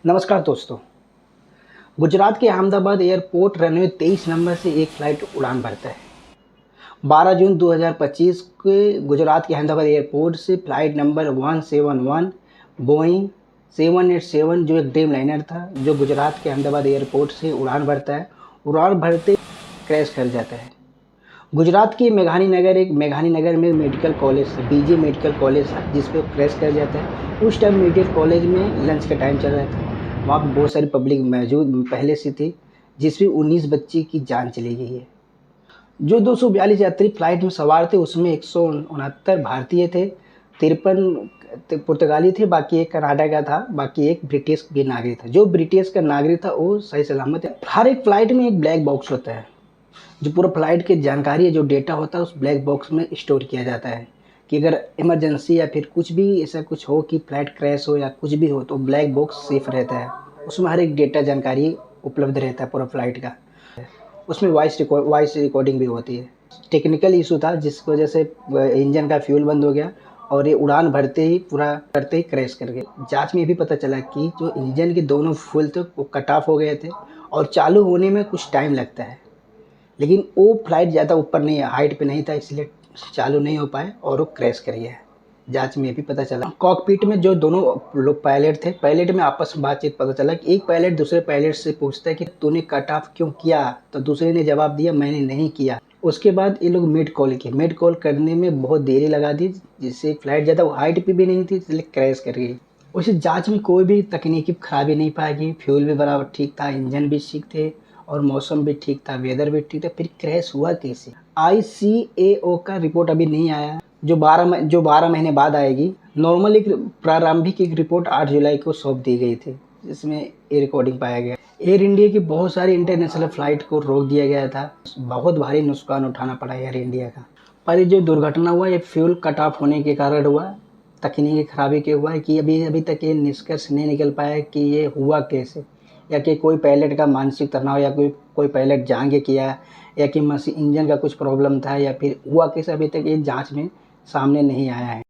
नमस्कार दोस्तों। गुजरात के अहमदाबाद एयरपोर्ट रनवे 23 नंबर से एक फ़्लाइट उड़ान भरता है। 12 जून 2025 के गुजरात के अहमदाबाद एयरपोर्ट से फ़्लाइट नंबर 171 बोइंग 787 जो एक ड्रीम लाइनर था, जो गुजरात के अहमदाबाद एयरपोर्ट से उड़ान भरता है। उड़ान भरते क्रैश कर जाता है। गुजरात की मेघानी नगर में medical college BJ medical college था, जिस पे क्रैश कर जाता है। उस टाइम मेडिकल कॉलेज में लंच का टाइम चल रहा था। वहाँ पे बहुत सारी पब्लिक मौजूद पहले से थी, जिसमें 19 बच्चे की जान चली गई है। जो 242 यात्री फ्लाइट में सवार थे, उसमें 169 भारतीय थे, 53 पुर्तगाली थे, बाकी एक कनाडा का था, बाकी एक ब्रिटिश भी नागरिक था। जो ब्रिटिश का नागरिक था वो सही सलामत है। हर एक फ्लाइट में एक ब्लैक बॉक्स होता है, जो पूरा फ्लाइट की जानकारी है, जो डेटा होता है उस ब्लैक बॉक्स में स्टोर किया जाता है कि अगर इमरजेंसी या फिर कुछ भी ऐसा कुछ हो कि फ्लाइट क्रैश हो या कुछ भी हो, तो ब्लैक बॉक्स सेफ रहता है। उसमें हर एक डेटा जानकारी उपलब्ध रहता है पूरा फ्लाइट का। उसमें वॉइस रिकॉर्डिंग भी होती है। टेक्निकल इशू था, जिसकी वजह से इंजन का फ्यूल बंद हो गया और ये उड़ान भरते ही क्रैश कर गया। जांच में भी पता चला कि जो इंजन के दोनों फ्यूल थे वो कट ऑफ हो गए थे और चालू होने में कुछ टाइम लगता है, लेकिन वो फ्लाइट ज़्यादा ऊपर नहीं है, हाइट पे नहीं था, इसलिए चालू नहीं हो पाए और वो क्रैश कर गया। जांच में भी पता चला। कॉकपिट में जो दोनों लोग पायलट थे, पायलट में आपस में बातचीत पता चला कि एक पायलट दूसरे पायलट से पूछता है कि तूने कट ऑफ क्यों किया, तो दूसरे ने जवाब दिया मैंने नहीं किया। उसके बाद ये लोग मिड कॉल किए। मिड कॉल करने में बहुत देरी लगा दी, जिससे फ्लाइट ज़्यादा हाइट पे भी नहीं थी, इसलिए क्रैश कर गई। वैसे जांच में कोई भी तकनीकी खराबी नहीं पाई गई। फ्यूल भी बराबर ठीक था, इंजन भी ठीक थे और मौसम भी ठीक था, वेदर भी ठीक था। फिर क्रैश हुआ कैसे? ICAO का रिपोर्ट अभी नहीं आया, जो 12 महीने बाद आएगी। नॉर्मल एक प्रारंभिक एक रिपोर्ट 8 जुलाई को सौंप दी गई थी, जिसमें ये रिकॉर्डिंग पाया गया। एयर इंडिया की बहुत सारी इंटरनेशनल फ्लाइट को रोक दिया गया था। बहुत भारी नुकसान उठाना पड़ा एयर इंडिया का। पर ये जो दुर्घटना हुआ, ये फ्यूल कट ऑफ होने के कारण हुआ, तकनीकी खराबी के हुआ है कि अभी तक ये निष्कर्ष नहीं निकल पाया कि ये हुआ कैसे, या कि कोई पायलट का मानसिक तनाव, या कोई पायलट जान के किया, या कि इंजन का कुछ प्रॉब्लम था, या फिर हुआ कैसे, अभी तक ये जांच में सामने नहीं आया है।